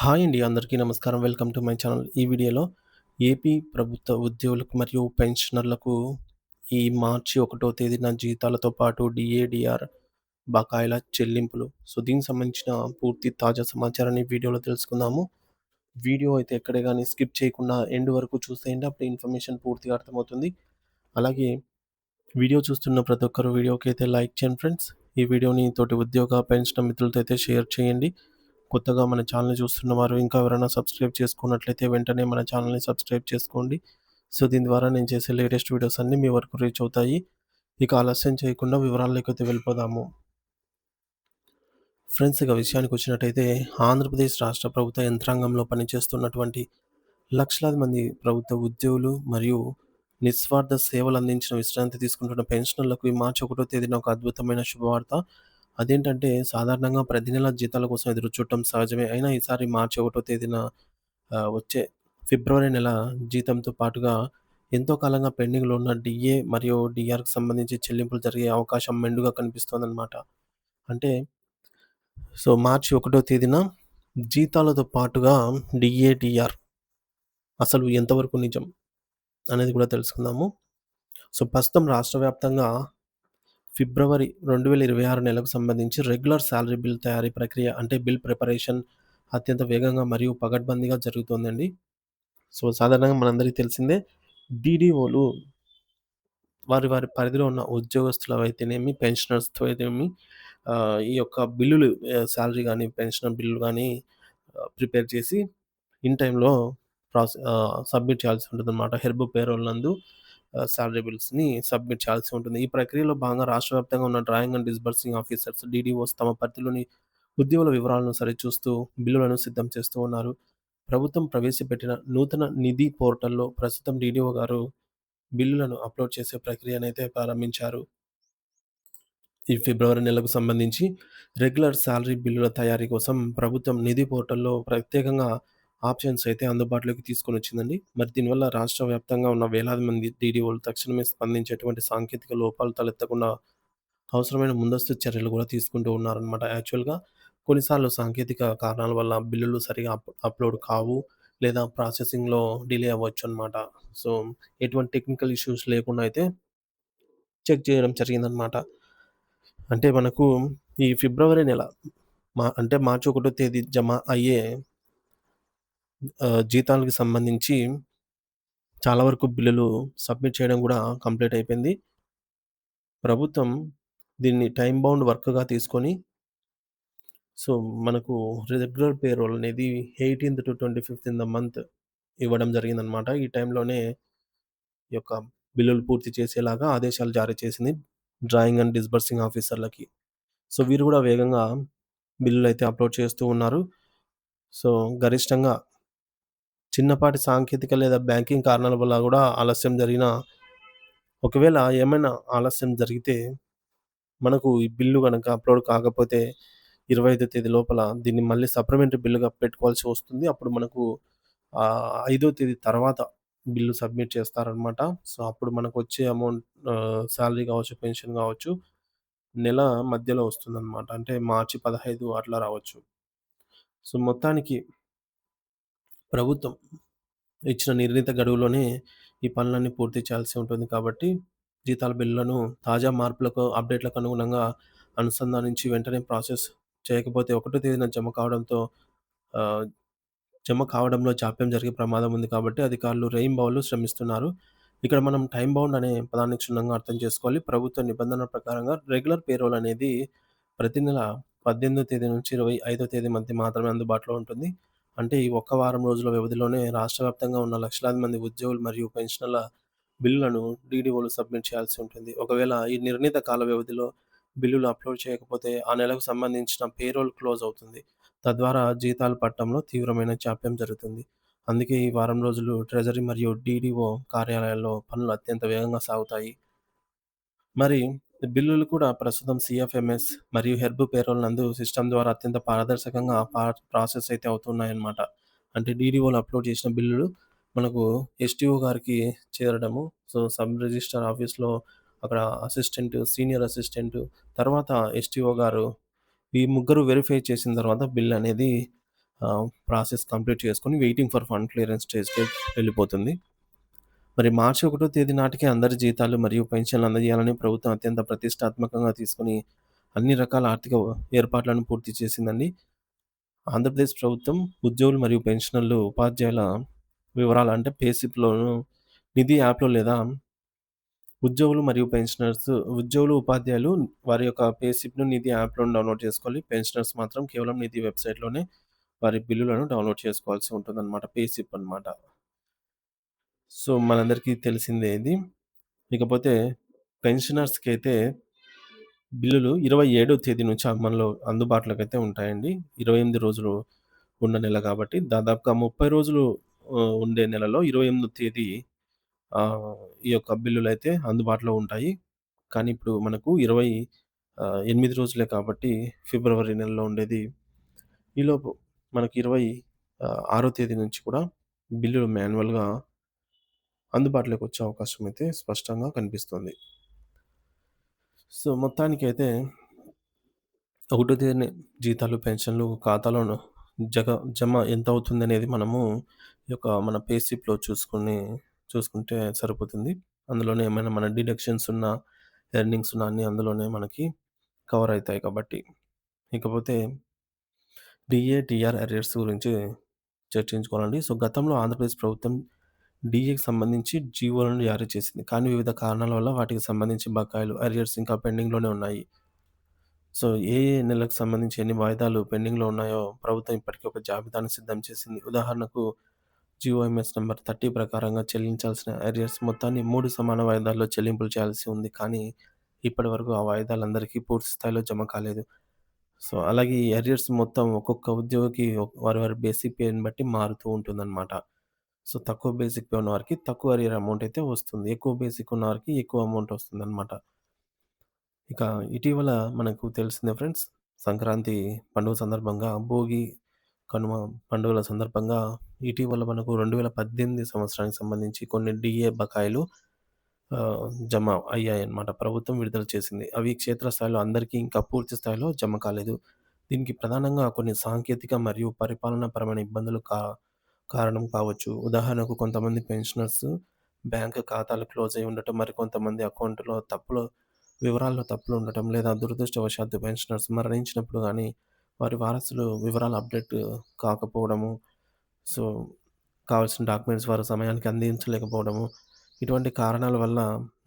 Hi అండి. అందరికీ నమస్కారం. Welcome to my channel. ఈ వీడియోలో ఏపీ ప్రభుత్వ ఉద్యోగులకు మరియు పెన్షనర్లకు ఈ మార్చి 1 తేదీన జీతాలతో పాటు డీఏ, డీఆర్ బకాయిల చెల్లింపులు. దీనికి సంబంధించిన పూర్తి తాజా సమాచారాన్ని వీడియోలో తెలుసుకుందాము. వీడియో అయితే ఎక్కడ గాని స్కిప్ చేయకుండా ఎండ్ వరకు చూసేయండి. అప్పుడు ఇన్ఫర్మేషన్ పూర్తిగా అర్థమవుతుంది. అలాగే వీడియో చూస్తున్న ప్రతి ఒక్కరు వీడియోకి అయితే లైక్ చేయండి ఫ్రెండ్స్. ఈ వీడియోని తోటి ఉద్యోగ, పెన్షన్ మిత్రులతో అయితే షేర్ చేయండి. కొత్తగా మన ఛానల్‌ని చూస్తున్న వారు ఇంకా ఎవరైనా సబ్స్క్రైబ్ చేసుకున్నట్లయితే వెంటనే మన ఛానల్‌ని సబ్స్క్రైబ్ చేసుకోండి. దీని ద్వారా నేను చేసే లేటెస్ట్ వీడియోస్ అన్నీ మీ వరకు రీచ్ అవుతాయి. ఇక ఆలస్యం చేయకుండా వివరాల్లోకైతే వెళ్ళిపోదాము. ఫ్రెండ్స్, ఇక విషయానికొచ్చినట్టయితే ఆంధ్రప్రదేశ్ రాష్ట్ర ప్రభుత్వ యంత్రాంగంలో పనిచేస్తున్నటువంటి లక్షలాది మంది ప్రభుత్వ ఉద్యోగులు మరియు నిస్వార్థ సేవలందించిన విశ్రాంతి తీసుకుంటున్న పెన్షనర్లకు ఈ మార్చి 1 తేదీన ఒక అద్భుతమైన శుభవార్త. అదేంటంటే సాధారణంగా ప్రతి నెల జీతాల కోసం ఎదురు చూడటం సహజమే. అయినా ఈసారి మార్చి 1 తేదీన వచ్చే ఫిబ్రవరి నెల జీతంతో పాటుగా ఎంతో కాలంగా పెండింగ్‌లో ఉన్న డీఏ మరియు డీఆర్‌కి సంబంధించి చెల్లింపులు జరిగే అవకాశం మెండుగా కనిపిస్తోందనమాట. అంటే మార్చి 1 తేదీన జీతాలతో పాటుగా డీఏ, డీఆర్ అసలు ఎంతవరకు నిజం అనేది కూడా తెలుసుకుందాము. ప్రస్తుతం రాష్ట్ర వ్యాప్తంగా ఫిబ్రవరి 2026 నెలకు సంబంధించి రెగ్యులర్ సాలరీ బిల్ తయారీ ప్రక్రియ అంటే బిల్ ప్రిపరేషన్ అత్యంత వేగంగా మరియు పకడ్బందీగా జరుగుతోందండి. సాధారణంగా మనందరికీ తెలిసిందే. డీడీఓలు వారి వారి పరిధిలో ఉన్న ఉద్యోగస్తులవైతేనేమి, పెన్షనర్స్‌తో అయితేనేమి ఈ యొక్క బిల్లులు సాలరీ గాని, పెన్షన్ బిల్లులు గాని ప్రిపేర్ చేసి ఇన్ టైమ్‌లో సబ్మిట్ చేయాల్సి ఉంటుందన్నమాట. హెర్బ్ పేరోల్ నందు సాలరీ బిల్స్‌ని సబ్మిట్ చేయాల్సి ఉంటుంది. ఈ ప్రక్రియలో భాగంగా రాష్ట్ర వ్యాప్తంగా ఉన్న డ్రాయింగ్ అండ్ డిస్బర్సింగ్ ఆఫీసర్స్ డీడీఓస్ తమ పరిధిలోని ఉద్యోగుల వివరాలను సరిచూస్తూ బిల్లులను సిద్ధం చేస్తూ ఉన్నారు. ప్రభుత్వం ప్రవేశపెట్టిన నూతన నిధి పోర్టల్‌లో ప్రస్తుతం డీడీఓ గారు బిల్లులను అప్‌లోడ్ చేసే ప్రక్రియనైతే ప్రారంభించారు. ఈ ఫిబ్రవరి నెలకు సంబంధించి రెగ్యులర్ సాలరీ బిల్లుల తయారీ కోసం ప్రభుత్వం నిధి పోర్టల్‌లో ప్రత్యేకంగా ఆప్షన్స్ అయితే అందుబాటులోకి తీసుకొనొచ్చిందండి. మరి దీనివల్ల రాష్ట్ర వ్యాప్తంగా ఉన్న వేలాది మంది డీడీఓలు తక్షణమే స్పందించి ఎటువంటి సాంకేతిక లోపాలు తలెత్తకుండా అవసరమైన ముందస్తు చర్యలు కూడా తీసుకుంటూ ఉన్నారనమాట. యాక్చువల్‌గా కొన్నిసార్లు సాంకేతిక కారణాల వల్ల బిల్లులు సరిగా అప్‌లోడ్ కావు. లేదా ప్రాసెసింగ్‌లో డిలే అవ్వొచ్చనమాట. సో, ఎటువంటి టెక్నికల్ ఇష్యూస్ లేకుండా అయితే చెక్ చేయడం జరిగిందనమాట. అంటే మనకు ఈ ఫిబ్రవరి నెల అంటే మార్చి 1 తేదీ జమ అయ్యే జీతాలకు సంబంధించి చాలా వరకు బిల్లులు సబ్మిట్ చేయడం గూడా కంప్లీట్ అయిపోయింది. ప్రభుత్వం దీన్ని టైమ్ బౌండ్ వర్క్‌గా తీసుకొని సో, మనకు రెగ్యులర్ పేరోల్ అనేది 18-25థ్ ఇన్ ద మంత్ ఇవ్వడం జరిగిందనమాట. ఈ టైంలోనే ఈ యొక్క బిల్లులు పూర్తి చేసేలాగా ఆదేశాలు జారీ చేసింది డ్రాయింగ్ అండ్ డిస్బర్సింగ్ ఆఫీసర్‌లకి. వీరు గూడా వేగంగా బిల్లులైతే అప్‌లోడ్ చేస్తూ ఉన్నారు. సో, గరిష్టంగా చిన్నపాటి సాంకేతిక లేదా బ్యాంకింగ్ కారణాల వల్ల గూడా ఆలస్యం జరిగినా, ఒకవేళ ఏమైనా ఆలస్యం జరిగితే, మనకు ఈ బిల్లు గనక అప్‌లోడ్ కాకపోతే 25 తేదీ లోపల దీన్ని మళ్ళీ సప్లిమెంటరీ బిల్లుగా పెట్టుకోవాల్సి వస్తుంది. అప్పుడు మనకు 5 తేదీ తర్వాత బిల్లు సబ్మిట్ చేస్తారనమాట. అప్పుడు మనకొచ్చే అమౌంట్ సాలరీ గావచ్చు, పెన్షన్ గావచ్చు, నెల మధ్యలో వస్తుందనమాట. అంటే మార్చి 15 అట్లా రావచ్చు. మొత్తానికి ప్రభుత్వం ఇచ్చిన నిర్ణీత గడువులోనే ఈ పనులన్నీ పూర్తి చేయాల్సి ఉంటుంది కాబట్టి, జీతాల బిల్లులను తాజా మార్పులకు, అప్డేట్‌లకు అనుగుణంగా అనుసంధానించి వెంటనే ప్రాసెస్ చేయకపోతే 1 తేదీన ఆహ్, జమ కావడంలో జాప్యం జరిగే ప్రమాదం ఉంది కాబట్టి అధికారులు రెయిన్‌బౌలు శ్రమిస్తున్నారు. ఇక్కడ మనం టైమ్ బౌండ్ అనే పదాన్ని క్షుణ్ణంగా అర్థం చేసుకోవాలి. ప్రభుత్వ నిబంధనల ప్రకారంగా రెగ్యులర్ పేరోల్ అనేది ప్రతి నెల 18 తేదీ నుంచి 25 తేదీ మధ్య మాత్రమే అందుబాటులో ఉంటుంది. అంటే ఈ ఒక్క వారం రోజుల వ్యవధిలోనే రాష్ట్ర వ్యాప్తంగా ఉన్న లక్షలాది మంది ఉద్యోగులు మరియు పెన్షనర్ల బిల్లులను డీడీఓలు సబ్మిట్ చేయాల్సి ఉంటుంది. ఒకవేళ ఈ నిర్ణీత కాల వ్యవధిలో బిల్లులు అప్‌లోడ్ చేయకపోతే ఆ నెలకు సంబంధించిన పేరోల్ క్లోజ్ అవుతుంది. తద్వారా జీతాలు పట్టడంలో తీవ్రమైన జాప్యం జరుగుతుంది. అందుకే ఈ వారం రోజులు ట్రెజరీ మరియు డీడీఓ కార్యాలయాల్లో పనులు అత్యంత వేగంగా సాగుతాయి. మరి బిల్లులు కూడా ప్రస్తుతం సీఎఫ్ఎంఎస్ మరియు హెర్బ్ పేరోల్ నందు సిస్టమ్ ద్వారా అత్యంత పారదర్శకంగా ప్రాసెస్ అయితే అవుతున్నాయన్నమాట. అంటే డీడీఓలు అప్‌లోడ్ చేసిన బిల్లులు మనకు ఎస్‌టీఓ గారికి చేరడము. సబ్ రిజిస్ట్రార్ ఆఫీస్‌లో అక్కడ అసిస్టెంట్, సీనియర్ అసిస్టెంట్, తర్వాత ఎస్‌టీఓ గారు ఈ ముగ్గురు వెరిఫై చేసిన తర్వాత బిల్ అనేది ప్రాసెస్ కంప్లీట్ చేసుకొని వెయిటింగ్ ఫర్ ఫండ్ క్లియరెన్స్ స్టేజ్‌కి వెళ్ళిపోతుంది. మరి మార్చి 1 తేదీ నాటికి అందరి జీతాలు మరియు పెన్షన్లు అందజేయాలని ప్రభుత్వం అత్యంత ప్రతిష్టాత్మకంగా తీసుకొని అన్ని రకాల ఆర్థిక ఏర్పాట్లను పూర్తి చేసిందండి. ఆంధ్రప్రదేశ్ ప్రభుత్వం ఉద్యోగులు మరియు పెన్షనర్లు, ఉపాధ్యాయుల వివరాలు అంటే పే స్లిప్‌లోను, నిధి యాప్‌లో లేదా ఉద్యోగులు, ఉపాధ్యాయులు వారి యొక్క పే స్లిప్‌ను నిధి యాప్‌లోను డౌన్‌లోడ్ చేసుకోవాలి. పెన్షనర్స్ మాత్రం కేవలం నిధి వెబ్‌సైట్‌లోనే వారి బిల్లులను డౌన్‌లోడ్ చేసుకోవాల్సి ఉంటుందన్నమాట. పే స్లిప్ అన్నమాట. సో, మనందరికీ తెలిసిందే ఇది. ఇకపోతే పెన్షనర్స్‌కైతే బిల్లులు 27 తేదీ నుంచి అమల్లో అందుబాటులోకైతే ఉంటాయండి. 28 రోజులు ఉన్న నెల కాబట్టి దాదాపుగా 30 రోజులు ఉండే నెలలో 28 తేదీ ఈ యొక్క బిల్లులైతే అందుబాటులో ఉంటాయి. కానీ ఇప్పుడు మనకు 8 రోజులే కాబట్టి ఫిబ్రవరి నెలలో ఉండేది. ఈలోపు మనకి 6 తేదీ నుంచి కూడా బిల్లులు మాన్యువల్‌గా అందుబాటులోకి వచ్చే అవకాశం అయితే స్పష్టంగా కనిపిస్తుంది. సో, మొత్తానికైతే ఒకటో తేదీన జీతాలు, పెన్షన్‌లు ఖాతాలోను జగ జమ ఎంతవుతుందనేది మనము ఈ యొక్క మన పే స్లిప్‌లో చూసుకుంటే సరిపోతుంది. అందులోనే ఏమైనా మన డిడక్షన్స్ ఉన్నా, ఎర్నింగ్స్ ఉన్నా అన్నీ అందులోనే మనకి కవర్ అయితాయి కాబట్టి. ఇకపోతే డీఏ, టీఆర్ అరియర్స్ గురించి చర్చించుకోవాలండి. సో, గతంలో ఆంధ్రప్రదేశ్ ప్రభుత్వం డీఏకి సంబంధించి జీవోలను జారీ చేసింది. కానీ వివిధ కారణాల వల్ల వాటికి సంబంధించి బకాయిలు, అరియర్స్ ఇంకా పెండింగ్‌లోనే ఉన్నాయి. సో, ఏ ఏ నెలకు సంబంధించి ఎన్ని వాయిదాలు పెండింగ్‌లో ఉన్నాయో ప్రభుత్వం ఇప్పటికే ఒక జాబితాను సిద్ధం చేసింది. ఉదాహరణకు జీఓఎంఎస్ నంబర్ 30 ప్రకారంగా చెల్లించాల్సిన అరియర్స్ మొత్తాన్ని 3 సమాన వాయిదాల్లో చెల్లింపులు చేయాల్సి ఉంది. కానీ ఇప్పటివరకు ఆ వాయిదాలందరికీ పూర్తి స్థాయిలో జమ కాలేదు. సో, అలాగే ఈ అరియర్స్ మొత్తం ఒక్కొక్క ఉద్యోగికి వారి వారి బేసిక్ పేని బట్టి మారుతూ ఉంటుందన్నమాట. సో, తక్కువ బేసిక్ పే ఉన్నవారికి తక్కువ అరియర్ అమౌంట్ అయితే వస్తుంది. ఎక్కువ బేసిక్ ఉన్నవారికి ఎక్కువ అమౌంట్ వస్తుందన్నమాట. ఇక ఇటీవల మనకు తెలిసిందే ఫ్రెండ్స్. సంక్రాంతి పండుగ సందర్భంగా, భోగి, కనుమ పండుగల సందర్భంగా ఇటీవల మనకు 2018 సంవత్సరానికి సంబంధించి కొన్ని డీఏ బకాయిలు జమ అయ్యాయన్నమాట. ప్రభుత్వం విడుదల చేసింది. అవి క్షేత్రస్థాయిలో అందరికీ ఇంకా పూర్తి స్థాయిలో జమ కాలేదు. దీనికి ప్రధానంగా కొన్ని సాంకేతిక మరియు పరిపాలనాపరమైన ఇబ్బందులు కారణం కావచ్చు. ఉదాహరణకు కొంతమంది పెన్షనర్స్ బ్యాంక్ ఖాతాలు క్లోజ్ అయ్యి ఉండటం, మరికొంతమంది అకౌంట్‌లో వివరాల్లో తప్పులు ఉండటం, లేదా దురదృష్టవశాత్తు పెన్షనర్స్ మరణించినప్పుడు గానీ, వారి వారసులు వివరాలు అప్‌డేట్ కాకపోవడము. సో, కావాల్సిన డాక్యుమెంట్స్ వారు సమయానికి అందించలేకపోవడము. ఇటువంటి కారణాల వల్ల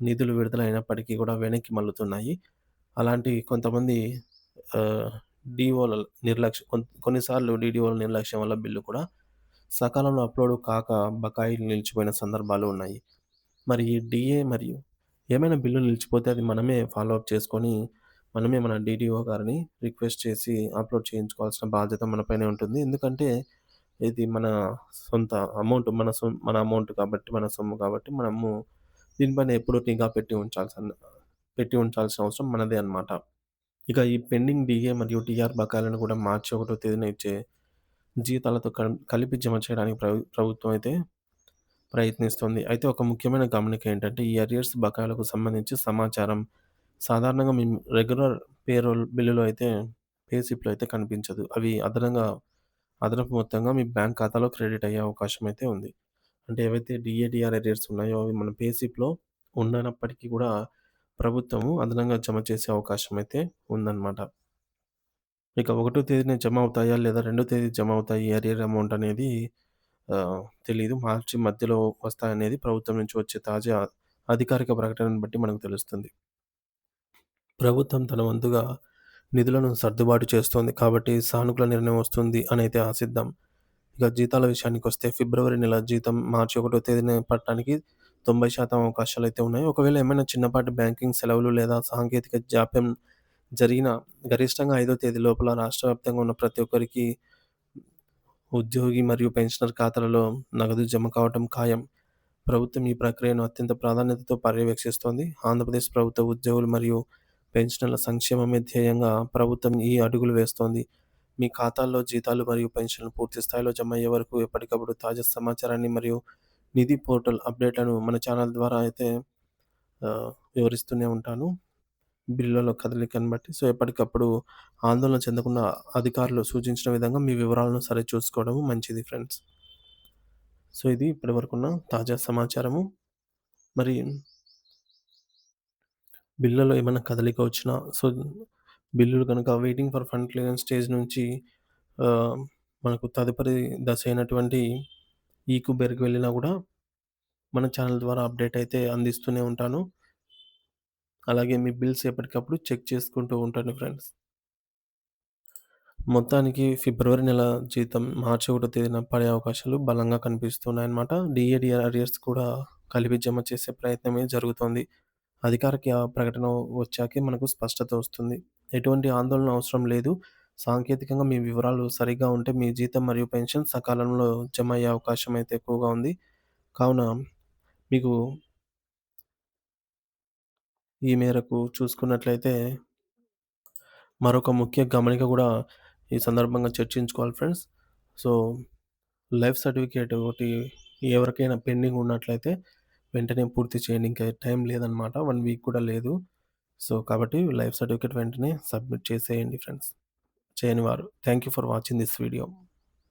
నిధులు విడుదలైనప్పటికీ కూడా వెనక్కి మళ్లుతున్నాయి. అలాంటి కొంతమంది ఆహ్, డీఓల కొన్నిసార్లు డీడీఓల నిర్లక్ష్యం వల్ల బిల్లు కూడా సకాలంలో అప్‌లోడ్ కాక బకాయిలు నిలిచిపోయిన సందర్భాలు ఉన్నాయి. మరి ఈ డీఏ మరియు ఏమైనా బిల్లు నిలిచిపోతే అది మనమే ఫాలో అప్ చేసుకొని, మనమే మన డీడీఓ గారిని రిక్వెస్ట్ చేసి అప్‌లోడ్ చేయించుకోవాల్సిన బాధ్యత మన పైనే ఉంటుంది. ఎందుకంటే ఇది మన సొంత అమౌంట్, మన అమౌంట్ కాబట్టి, మన సొమ్ము కాబట్టి మనము దీనిపైన ఎప్పుడూ నిఘా పెట్టి ఉంచాల్సిన అవసరం మనదే అన్నమాట. ఇక ఈ పెండింగ్ డీఏ మరియు టీఆర్ బకాయిలను కూడా మార్చి 1 తేదీన ఇచ్చే జీతాలతో కలిపి జమ చేయడానికి ప్రభుత్వం అయితే ప్రయత్నిస్తుంది. అయితే ఒక ముఖ్యమైన గమనిక ఏంటంటే, ఈ అరియర్స్ బకాయిలకు సంబంధించి సమాచారం సాధారణంగా మేము రెగ్యులర్ పేరోల్ బిల్లులో అయితే పే స్లిప్‌లో అయితే కనిపించదు. అవి అదనపు మొత్తంగా మీ బ్యాంక్ ఖాతాలో క్రెడిట్ అయ్యే అవకాశం అయితే ఉంది. అంటే ఏవైతే డీఏ, టీఆర్ అరియర్స్ ఉన్నాయో అవి మన పే స్లిప్‌లో ఉండనప్పటికీ కూడా ప్రభుత్వము అదనంగా జమ చేసే అవకాశం అయితే ఉందన్నమాట. ఇక ఒకటో తేదీన జమ అవుతాయా? లేదా రెండో తేదీ జమ అవుతాయి ఈ అరియర్ అమౌంట్ అనేది తెలీదు. మార్చి మధ్యలో వస్తాయనేది ప్రభుత్వం నుంచి వచ్చే తాజా అధికారిక ప్రకటనను బట్టి మనకు తెలుస్తుంది. ప్రభుత్వం తన వంతుగా నిధులను సర్దుబాటు చేస్తోంది కాబట్టి సానుకూల నిర్ణయం వస్తుంది అనైతే ఆశిద్దాం. ఇక జీతాల విషయానికొస్తే ఫిబ్రవరి నెల జీతం మార్చి 1 తేదీన పడటానికి 90% అవకాశాలైతే ఉన్నాయి. ఒకవేళ ఏమైనా చిన్నపాటి బ్యాంకింగ్ సెలవులు లేదా సాంకేతిక జాప్యం జరిగినా గరిష్టంగా 5 తేదీ లోపల రాష్ట్ర వ్యాప్తంగా ఉన్న ప్రతి ఒక్కరికి ఉద్యోగి మరియు పెన్షనర్ ఖాతాలలో నగదు జమ కావటం ఖాయం. ప్రభుత్వం ఈ ప్రక్రియను అత్యంత ప్రాధాన్యతతో పర్యవేక్షిస్తోంది. ఆంధ్రప్రదేశ్ ప్రభుత్వ ఉద్యోగులు మరియు పెన్షనర్ల సంక్షేమమే ధ్యేయంగా ప్రభుత్వం ఈ అడుగులు వేస్తోంది. మీ ఖాతాల్లో జీతాలు మరియు పెన్షన్లు పూర్తి స్థాయిలో జమ అయ్యే వరకు ఎప్పటికప్పుడు తాజా సమాచారాన్ని మరియు నిధి పోర్టల్ అప్డేట్లను మన ఛానల్ ద్వారా అయితే వివరిస్తూనే ఉంటాను. బిల్లుల కదలికను బట్టి. సో, ఎప్పటికప్పుడు ఆందోళన చెందకుండా అధికారులు సూచించిన విధంగా మీ వివరాలను సరిచూసుకోవడం మంచిది ఫ్రెండ్స్. సో, ఇది ఇప్పటివరకున్న తాజా సమాచారము. మరి బిల్లులో ఏమన్నా కదలిక వచ్చినా సో, బిల్లులు గనుక waiting for fund clearance stage నుంచి ఆహ్, మనకు తదుపరి దశ అయినటువంటి ఈక్యూబెర్‌కి వెళ్ళినా గూడా మన ఛానెల్ ద్వారా అప్డేట్ అయితే అందిస్తూనే ఉంటాను. అలాగే మీ బిల్స్ ఎప్పటికప్పుడు చెక్ చేసుకుంటూ ఉండండి ఫ్రెండ్స్. మొత్తానికి ఫిబ్రవరి నెల జీతం మార్చి 1 తేదీన పడే అవకాశాలు బలంగా కనిపిస్తున్నాయన్నమాట. డీఏ అరియర్స్ కూడా కలిపి జమ చేసే ప్రయత్నమే జరుగుతోంది. అధికారిక ప్రకటన వచ్చాకే మనకు స్పష్టత వస్తుంది. ఎటువంటి ఆందోళన అవసరం లేదు. సాంకేతికంగా మీ వివరాలు సరిగ్గా ఉంటే మీ జీతం మరియు పెన్షన్ సకాలంలో జమ అయ్యే అవకాశం అయితే ఎక్కువగా ఉంది. కావున మీకు ఈ మేరకు చూసుకున్నట్లయితే మరొక ముఖ్య గమనిక గూడా ఈ సందర్భంగా చర్చించుకోవాలి ఫ్రెండ్స్. సో, లైఫ్ సర్టిఫికేట్ ఒకటి ఎవరికైనా పెండింగ్ ఉన్నట్లయితే వెంటనే పూర్తి చేయండి. ఇంకా టైం లేదనమాట. 1 వీక్ కూడా లేదు. సో, కాబట్టి లైఫ్ సర్టిఫికేట్ వెంటనే సబ్మిట్ చేసేయండి ఫ్రెండ్స్. చేయని వారు. Thank you for watching this video.